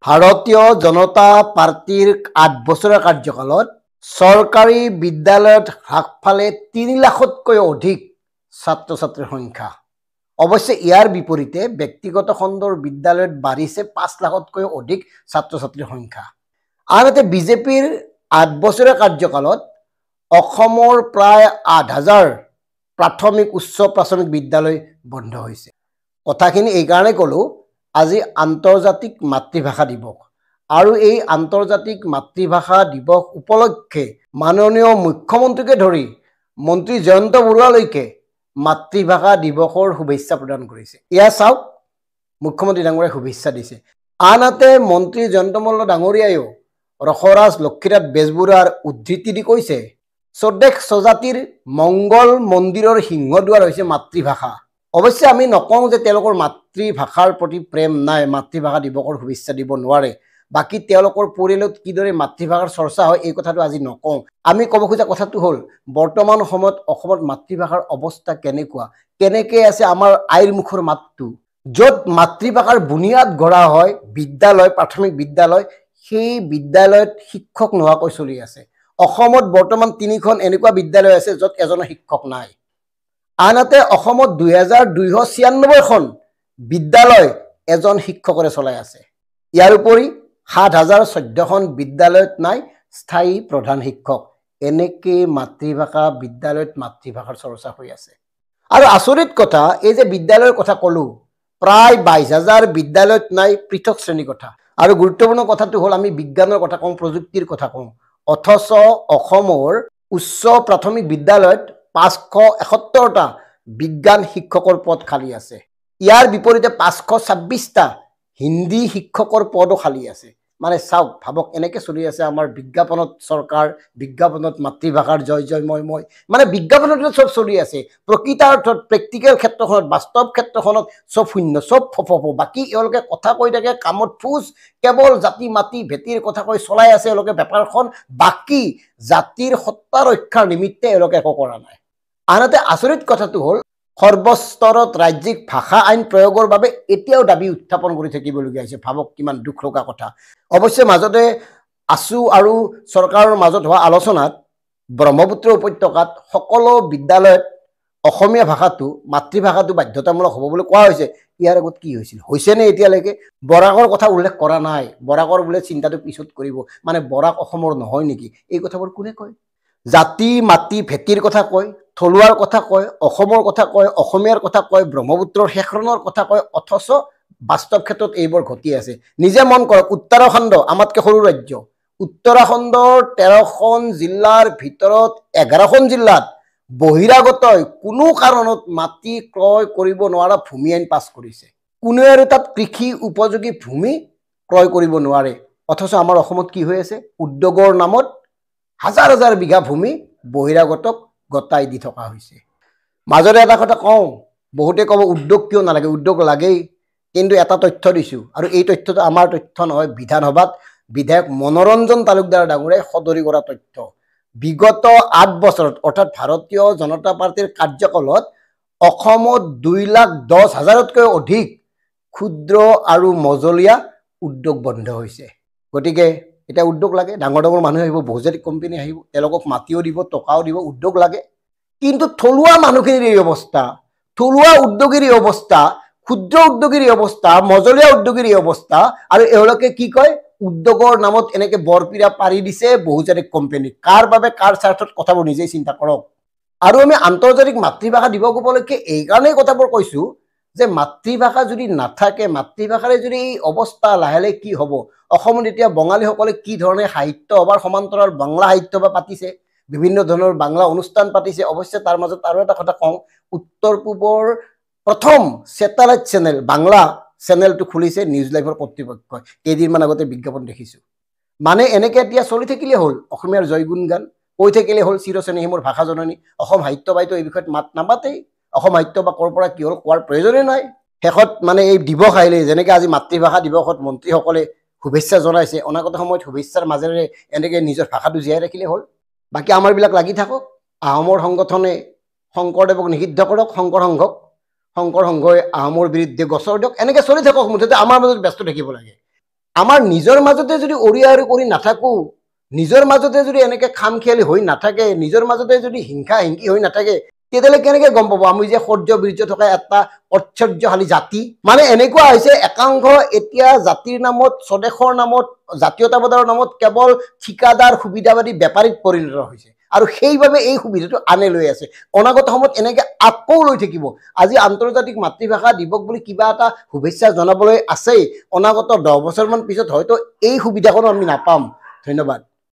ভাৰতীয় জনতা পাৰ্টিৰ 8 বছৰৰ কাৰ্যকালত চৰকাৰী বিদ্যালয়ত হ্ৰাস পালে 3 লাখতকৈ অধিক ছাত্ৰ ছাত্ৰীৰ সংখ্যা। অৱশ্যে ইয়াৰ বিপৰীতে ব্যক্তিগত খণ্ডৰ বিদ্যালয়ত বাঢ়িছে 5 লাখতকৈ অধিক ছাত্ৰ ছাত্ৰীৰ সংখ্যা। আনহাতে বিজেপিৰ 8 বছৰীয়া কাৰ্যকালত অসমৰ প্ৰায় 8,000 প্ৰাথমিক উচ্চ প্ৰাথমিক বিদ্যালয় বন্ধ হৈছে। কথাখিনি এইকাৰণে ক'লো, আজি আন্তৰ্জাতিক মাতৃভাষা দিৱস আৰু এই আন্তৰ্জাতিক মাতৃভাষা দিৱস উপলক্ষে মাননীয় মুখ্যমন্ত্ৰীকে ধৰি মন্ত্ৰী জয়ন্ত বৰুৱালৈকে মাতৃভাষা দিৱসৰ শুভেচ্ছা প্ৰদান কৰিছে। এয়া চাওক, মুখ্যমন্ত্ৰী ডাঙৰীয়াই শুভেচ্ছা দিছে। আনহাতে মন্ত্ৰী জয়ন্ত মল্ল ডাঙৰীয়ায়ো ৰসৰাজ লক্ষীনাথ বেজবৰুৱাৰ উদ্ধৃতি দি কৈছে, স্বদেশ স্বজাতিৰ মংগল মন্দিৰৰ সিংহদুৱাৰ হৈছে মাতৃভাষা। অৱশ্যে আমি নকওঁ যে তেওঁলোকৰ মাতৃভাষাৰ প্ৰতি প্ৰেম নাই, মাতৃভাষা দিৱসৰ শুভেচ্ছা দিব নোৱাৰে। বাকী তেওঁলোকৰ পৰিয়ালত কিদৰে মাতৃভাষাৰ চৰ্চা হয় এই কথাটো আজি নকওঁ। আমি ক'ব খোজা কথাটো হ'ল, বৰ্তমান সময়ত অসমত মাতৃভাষাৰ অৱস্থা কেনেকুৱা, কেনেকৈ আছে আমাৰ আইৰ মুখৰ মাতটো। য'ত মাতৃভাষাৰ বুনিয়াদ গঢ়া হয় বিদ্যালয়, প্ৰাথমিক বিদ্যালয়, সেই বিদ্যালয়ত শিক্ষক নোহোৱাকৈ চলি আছে। অসমত বৰ্তমান 3খন এনেকুৱা বিদ্যালয় আছে য'ত এজনো শিক্ষক নাই। আনহাতে অসমত 2296খন বিদ্যালয় এজন শিক্ষকৰে চলাই আছে। ইয়াৰ উপৰি 7,014খন বিদ্যালয়ত নাই স্থায়ী প্ৰধান শিক্ষক। এনেকৈ মাতৃভাষা বিদ্যালয়ত মাতৃভাষাৰ চৰ্চা হৈ আছে। আৰু আচৰিত কথা, এই যে বিদ্যালয়ৰ কথা ক'লো, প্ৰায় 22,000 বিদ্যালয়ত নাই পৃথক শ্ৰেণী কোঠা। আৰু গুৰুত্বপূৰ্ণ কথাটো হ'ল, আমি বিজ্ঞানৰ কথা কওঁ, প্ৰযুক্তিৰ কথা কওঁ, অথচ অসমৰ উচ্চ প্ৰাথমিক বিদ্যালয়ত 571টা বিজ্ঞান শিক্ষকৰ পদ খালী আছে। ইয়াৰ বিপৰীতে 526টা হিন্দী শিক্ষকৰ পদো খালী আছে। মানে চাওক, ভাবক, এনেকৈ চলি আছে আমাৰ বিজ্ঞাপনত চৰকাৰ, বিজ্ঞাপনত মাতৃভাষাৰ জয় জয় মই মই, মানে বিজ্ঞাপনতে চব চলি আছে। প্ৰকৃতাৰ্থত প্ৰেক্টিকেল ক্ষেত্ৰখনত, বাস্তৱ ক্ষেত্ৰখনত চব শূন্য, চব ফফ। বাকী এওঁলোকে কথা কৈ থাকে, কামত ফোজ, কেৱল জাতি মাতি ভেটিৰ কথা কৈ চলাই আছে এওঁলোকে বেপাৰখন। বাকী জাতিৰ সত্তা ৰক্ষাৰ নিমিত্তে এওঁলোকে একো কৰা নাই। আনহাতে আচৰিত কথাটো হ'ল, সৰ্বস্তৰত ৰাজ্যিক ভাষা আইন প্ৰয়োগৰ বাবে এতিয়াও দাবী উত্থাপন কৰি থাকিবলগীয়া হৈছে। ভাবক কিমান দুখ লগা কথা। অৱশ্যে মাজতে আছু আৰু চৰকাৰৰ মাজত হোৱা আলোচনাত ব্ৰহ্মপুত্ৰ উপত্যকাত সকলো বিদ্যালয়ত অসমীয়া ভাষাটো, মাতৃভাষাটো বাধ্যতামূলক হ'ব বুলি কোৱা হৈছে। ইয়াৰ আগত কি হৈছিল? হৈছেনে এতিয়ালৈকে? বৰাকৰ কথা উল্লেখ কৰা নাই। বৰাকৰ বোলে চিন্তাটো পিছত কৰিব, মানে বৰাক অসমৰ নহয় নেকি? এই কথাবোৰ কোনে কয়? জাতি মাতি ভেটিৰ কথা কয়, থলুৱাৰ কথা কয়, অসমৰ কথা কয়, অসমীয়াৰ কথা কয়, ব্ৰহ্মপুত্ৰৰ শেষৰণৰ কথা কয়, অথচ বাস্তৱ ক্ষেত্ৰত এইবোৰ ঘটি আছে। নিজে মন কৰক, উত্তৰাখণ্ড আমাতকৈ সৰু ৰাজ্য। উত্তৰাখণ্ডৰ 13খন জিলাৰ ভিতৰত 11খন জিলাত বহিৰাগতই কোনো কাৰণত মাটি ক্ৰয় কৰিব নোৱাৰা ভূমি আইন পাছ কৰিছে। কোনেও আৰু তাত কৃষি উপযোগী ভূমি ক্ৰয় কৰিব নোৱাৰে। অথচ আমাৰ অসমত কি হৈ আছে? উদ্যোগৰ নামত হাজাৰ হাজাৰ বিঘা ভূমি বহিৰাগতক গতাই দি থকা হৈছে। মাজতে এটা কথা কওঁ, বহুতে ক'ব উদ্যোগ কিয় নালাগে? উদ্যোগ লাগেই। কিন্তু এটা তথ্য দিছোঁ, আৰু এই তথ্যটো আমাৰ তথ্য নহয়, বিধানসভাত বিধায়ক মনোৰঞ্জন তালুকদাৰ ডাঙৰীয়াই সদৰি কৰা তথ্য। বিগত 8 বছৰত, অৰ্থাৎ ভাৰতীয় জনতা পাৰ্টীৰ কাৰ্যকালত অসমত 2,10,000তকৈ অধিক ক্ষুদ্ৰ আৰু মজলীয়া উদ্যোগ বন্ধ হৈছে। গতিকে এতিয়া উদ্যোগ লাগে, ডাঙৰ ডাঙৰ মানুহ আহিব, বহুজাতিক কোম্পানী আহিব, তেওঁলোকক মাটিও দিব, টকাও দিব, উদ্যোগ লাগে। কিন্তু থলুৱা মানুহখিনিৰ এই অৱস্থা, থলুৱা উদ্যোগীৰ এই অৱস্থা, ক্ষুদ্ৰ উদ্যোগীৰ এই অৱস্থা, মজলীয়া উদ্যোগীৰ এই অৱস্থা, আৰু এওঁলোকে কি কয়? উদ্যোগৰ নামত এনেকৈ বৰপিৰা পাৰি দিছে বহুজাতিক কোম্পানী। কাৰ বাবে, কাৰ স্বাৰ্থত? কথাবোৰ নিজেই চিন্তা কৰক। আৰু আমি আন্তৰ্জাতিক মাতৃভাষা দিৱস উপলক্ষে এইকাৰণেই কথাবোৰ কৈছোঁ যে মাতৃভাষা যদি নাথাকে, মাতৃভাষাৰে যদি এই অৱস্থা, লাহে লাহে কি হ'ব? অসমত এতিয়া বঙালীসকলে কি ধৰণে সাহিত্য সভাৰ সমান্তৰাল বাংলা সাহিত্য সভা পাতিছে, বিভিন্ন ধৰণৰ বাংলা অনুষ্ঠান পাতিছে। অৱশ্যে তাৰ মাজত আৰু এটা কথা কওঁ, উত্তৰ পূবৰ প্ৰথম ছেটেলাইট চেনেল, বাংলা চেনেলটো খুলিছে নিউজ লাইভৰ কৰ্তৃপক্ষই। কেইদিনমান আগতে বিজ্ঞাপন দেখিছোঁ। মানে এনেকৈ এতিয়া চলি থাকিলে হ'ল অসমীয়াৰ জয়গুণ গান, কৈ থাকিলে হ'ল চিৰচেনেহী মোৰ ভাষা জননী। অসম সাহিত্য সভাইতো এই বিষয়ত মাত নামাতেই। অসম সাহিত্য সভা ক'ৰ পৰা কি হ'ল কোৱাৰ প্ৰয়োজনেই নাই। শেষত মানে এই দিৱস আহিলে, যেনেকৈ আজি মাতৃভাষা দিৱসত মন্ত্ৰীসকলে শুভেচ্ছা জনাইছে, অনাগত সময়ত শুভেচ্ছাৰ মাজেৰে এনেকৈ নিজৰ ভাষাটো জীয়াই ৰাখিলে হ'ল। বাকী আমাৰবিলাক লাগি থাকক। আহোমৰ সংগঠনে শংকৰদেৱক নিষিদ্ধ কৰক, শংকৰ সংঘক, শংকৰ সংঘই আহোমৰ বিৰুদ্ধে গছৰ দিয়ক, এনেকৈ চলি থাকক। মুঠতে আমাৰ মাজত ব্যস্ত থাকিব লাগে। আমাৰ নিজৰ মাজতে যদি অৰিয়াৰি কৰি নাথাকো, নিজৰ মাজতে যদি এনেকে খাম খেয়ালি হৈ নাথাকে, নিজৰ মাজতে যদি হিংসা হিংকি হৈ নাথাকে, তেতিয়াহ'লে কেনেকে গম পাব আমি যে সৌৰ্য বীৰ্য থকা এটা ঐশ্বৰ্যশালী জাতি? মানে এনেকুৱা হৈছে একাংশ এতিয়া জাতিৰ নামত, স্বদেশৰ নামত, জাতীয়তাবাদৰ নামত কেৱল ঠিকাদাৰ সুবিধাবাদী বেপাৰীত পৰিণত হৈছে আৰু সেইবাবে এই সুবিধাটো আনে লৈ আছে। অনাগত সময়ত এনেকে আকৌ লৈ থাকিব। আজি আন্তৰ্জাতিক মাতৃভাষা দিৱস বুলি কিবা এটা শুভেচ্ছা জনাবলৈ আছেই, অনাগত 10 বছৰমান পিছত হয়তো এই সুবিধাকনো আমি নাপাম। ধন্যবাদ।